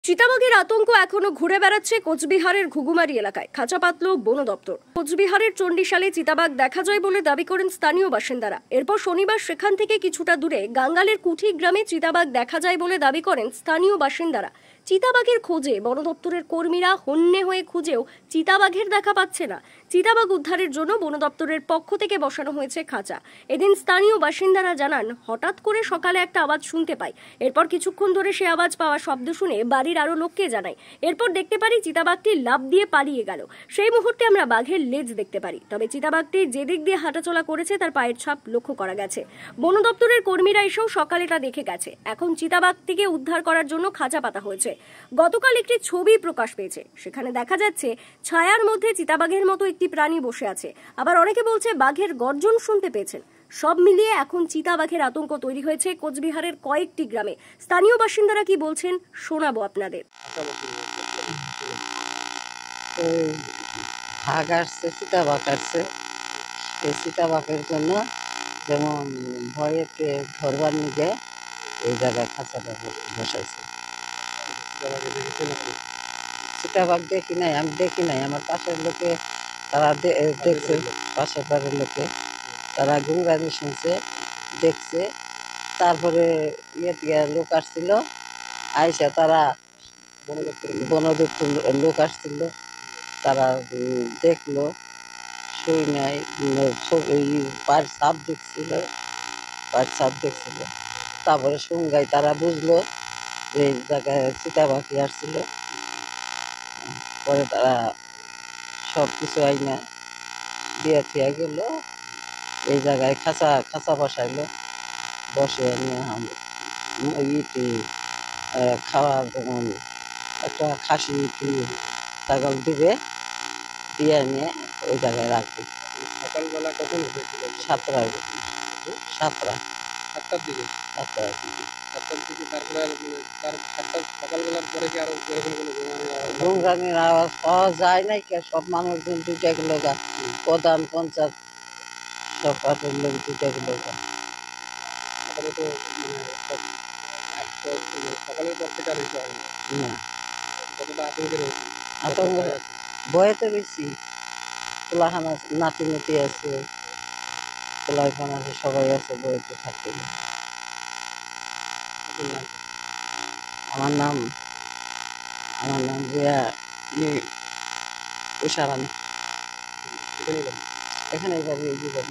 চিতাবাঘের আতঙ্ক এখনো ঘুরে বেড়াচ্ছে কোচবিহারের ঘুঘুমারি এলাকায়। খাঁচা পাতল বন দপ্তর। কোচবিহারের চণ্ডীশালে চিতাবাঘ দেখা যায় বলে দাবি করেন স্থানীয় বাসিন্দারা। এরপর শনিবার সেখান থেকে কিছুটা দূরে গাঙ্গালের কুঠি গ্রামে চিতাবাঘ দেখা যায় বলে দাবি করেন স্থানীয় বাসিন্দারা। চিতাবাঘের খোঁজে বন দপ্তরের কর্মীরা হন্যে হয়ে খুঁজেও চিতাবাঘের দেখা পাচ্ছে না। চিতাবাঘ উদ্ধারের জন্য বন দপ্তরের পক্ষ থেকে বসানো হয়েছে খাঁচা। এদিন স্থানীয় বাসিন্দারা জানান, হঠাৎ করে সকালে একটা আওয়াজ শুনতে পাই। এরপর কিছুক্ষণ ধরে সে আওয়াজ পাওয়া শব্দ শুনে বাড়ির আরো লোককে জানাই। এরপর দেখতে পারি চিতাবাঘটি লাফ দিয়ে পালিয়ে গেল। সেই মুহূর্তে আমরা বাঘের লেজ দেখতে পারি। তবে চিতাবাঘটি যে দিক দিয়ে হাঁটাচলা করেছে তার পায়ের ছাপ লক্ষ্য করা গেছে। বন দপ্তরের কর্মীরা এসেও সকালে তা দেখে গেছে। এখন চিতাবাঘটিকে উদ্ধার করার জন্য খাঁচা পাতা হয়েছে। গতকাল একটি ছবি প্রকাশ পেয়েছে, সেখানে দেখা যাচ্ছে ছায়ার মধ্যে চিতাবাঘের মতো একটি প্রাণী বসে আছে। আবার অনেকে বলছে বাঘের গর্জন শুনতে পেয়েছেন। সব মিলিয়ে এখন চিতাবাঘের আতঙ্ক তৈরি হয়েছে কোচবিহারের কয়েকটি গ্রামে। স্থানীয় বাসিন্দারা কি বলছেন শোনাবো আপনাদের। বাঘ আসছে, চিতাবাঘ আসছে। এই চিতাবাঘের জন্য যেমন ভয়েতে ধরবার নিগে এই জায়গায় খাঁচাটা বসাইছে। চিতাবাঘ দেখি নাই, আমি দেখি নাই। আমার পাশের লোকে তারা দেখছে, পাশের বাড়ির লোকে তারা গুঙ্গানি শুনছে, দেখছে। তারপরে লোক আসছিল, আইসা তারা বন দপ্তর লোক আসছিল, তারা দেখলো, শুই নাই, পায়ের ছাপ দেখছিল, পায়ের ছাপ দেখছিল। তারপরে সঙ্গাই তারা বুঝলো যে এই জায়গায় চিতাবাঘি আসছিল। পরে তারা সব কিছু আইনা দিয়ে থিয়া গেল, এই জায়গায় খাঁচা খাঁচা বসাইলো। বসে নিয়ে ইটি খাওয়ার যেমন একটা খাসি ছাগল দিবে, দিয়ে নিয়ে ওই জায়গায় রাখবে। সকালবেলা কখন হয়েছিল? সাতটার সাতটার দিকে। সাতটার দিকে তারপরে তার সকালবেলার পরে কি আরো এরকম কোনো গুঙ্গানির আওয়াজ পাওয়া যায় নাই কে? সব মানুষজন দুইটা কিলো গা, প্রধান পঞ্চায়েত সব পাটের লোক দুইটা কিলো গা। সকালে তো সকালের পর থেকে আর এসে হয়নি। না, কতটা আতঙ্কে রয়েছে? আতঙ্ক ভয়েতে বেশি। পোলাখানা নাতি নাতি আছে, পোলাইখান আছে, সবাই আছে, বইতে থাকতে। আমার নাম আমার নাম উষারানী। এখানে এইভাবে এই জীবন।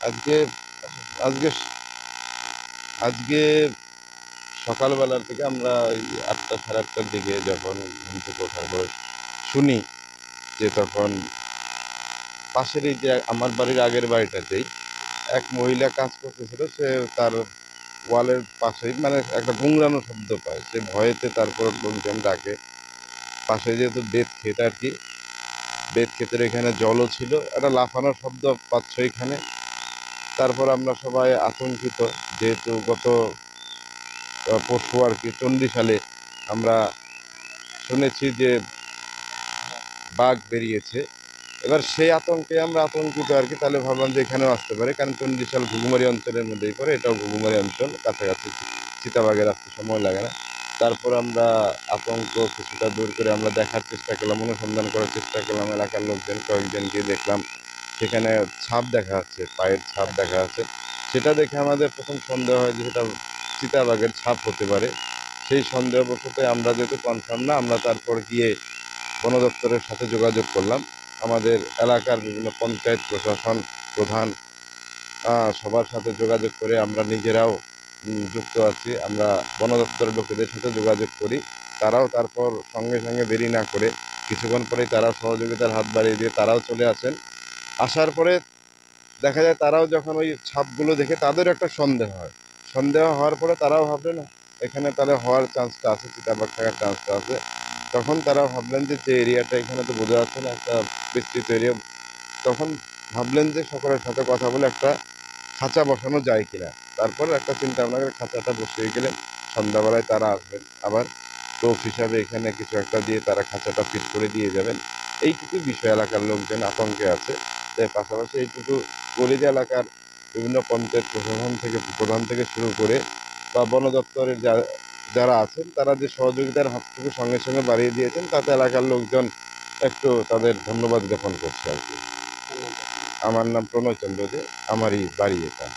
আজকে আজকে আজকে সকালবেলার থেকে আমরা ওই 8টা সাড়ে 8টার দিকে যখন ঘুম থেকে ওঠার পরে শুনি যে তখন পাশের এই যে আমার বাড়ির আগের বাড়িটাতেই এক মহিলা কাজ করতেছিল, সে তার ওয়ালের পাশেই মানে একটা গুংরানো শব্দ পায়। সে ভয়েতে তারপর লোকজন ডাকে। পাশে যেহেতু বেত ক্ষেত আর কি, বেত ক্ষেতের এখানে জলও ছিল, একটা লাফানোর শব্দ পাচ্ছ এখানে। তারপর আমরা সবাই আতঙ্কিত, যেহেতু গত পরশু আর কি চণ্ডীশালে আমরা শুনেছি যে বাঘ বেরিয়েছে। এবার সেই আতঙ্কে আমরা আতঙ্কিত আর কি। তাহলে ভাবলাম যে এখানেও আসতে পারে, কারণ চণ্ডীশাল ঘুঘুমারি অঞ্চলের মধ্যেই পড়ে, এটাও ঘুঘুমারি অঞ্চল, কাছাকাছি, চিতাবাঘের আসতে সময় লাগে না। তারপর আমরা আতঙ্ক কিছুটা দূর করে আমরা দেখার চেষ্টা করলাম, অনুসন্ধান করার চেষ্টা করলাম। এলাকার লোকজন কয়েকজন গিয়ে দেখলাম সেখানে ছাপ দেখা যাচ্ছে, পায়ের ছাপ দেখা যাচ্ছে। সেটা দেখে আমাদের প্রথম সন্দেহ হয় যে সেটা চিতাবাঘের ছাপ হতে পারে। সেই সন্দেহবশত আমরা যেহেতু কনফার্ম না, আমরা তারপর গিয়ে বন দপ্তরের সাথে যোগাযোগ করলাম। আমাদের এলাকার বিভিন্ন পঞ্চায়েত প্রশাসন প্রধান সবার সাথে যোগাযোগ করে আমরা নিজেরাও যুক্ত আছি। আমরা বন দপ্তরের লোকেদের সাথে যোগাযোগ করি। তারাও তারপর সঙ্গে সঙ্গে দেরি না করে কিছুক্ষণ পরেই তারাও সহযোগিতার হাত বাড়িয়ে দিয়ে তারাও চলে আসেন। আসার পরে দেখা যায় তারাও যখন ওই ছাপগুলো দেখে তাদের একটা সন্দেহ হয়। সন্দেহ হওয়ার পরে তারাও ভাবলেন এখানে তাহলে হওয়ার চান্সটা আছে, চিতাবাঘ থাকার চান্সটা আছে। তখন তারা ভাবলেন যে এরিয়াটা এখানে তো বোঝা যাচ্ছে না একটা বিস্তৃত এরিয়া, তখন ভাবলেন যে সকলের সাথে কথা বলে একটা খাঁচা বসানো যায় কিনা। তারপর একটা চিন্তা ভাবনা করে খাঁচাটা বসিয়ে গেলেন। সন্ধ্যাবেলায় তারা আসবেন, আবার টোপ হিসাবে এখানে কিছু একটা দিয়ে তারা খাঁচাটা ফিট করে দিয়ে যাবেন। এইটুকু বিষয় এলাকার লোকজন আতঙ্কে আছে। তাই পাশাপাশি এইটুকু গলিজ এলাকার বিভিন্ন পঞ্চায়েত প্রশাসন থেকে প্রধান থেকে শুরু করে বা বন দপ্তরের যারা আছেন তারা যে সহযোগিতার হাতটুকু সঙ্গে সঙ্গে বাড়িয়ে দিয়েছেন, তাতে এলাকার লোকজন একটু তাদের ধন্যবাদ জ্ঞাপন করছে আর কি। আমার নাম প্রণয় চন্দ্র দে, আমারই বাড়ি এটা।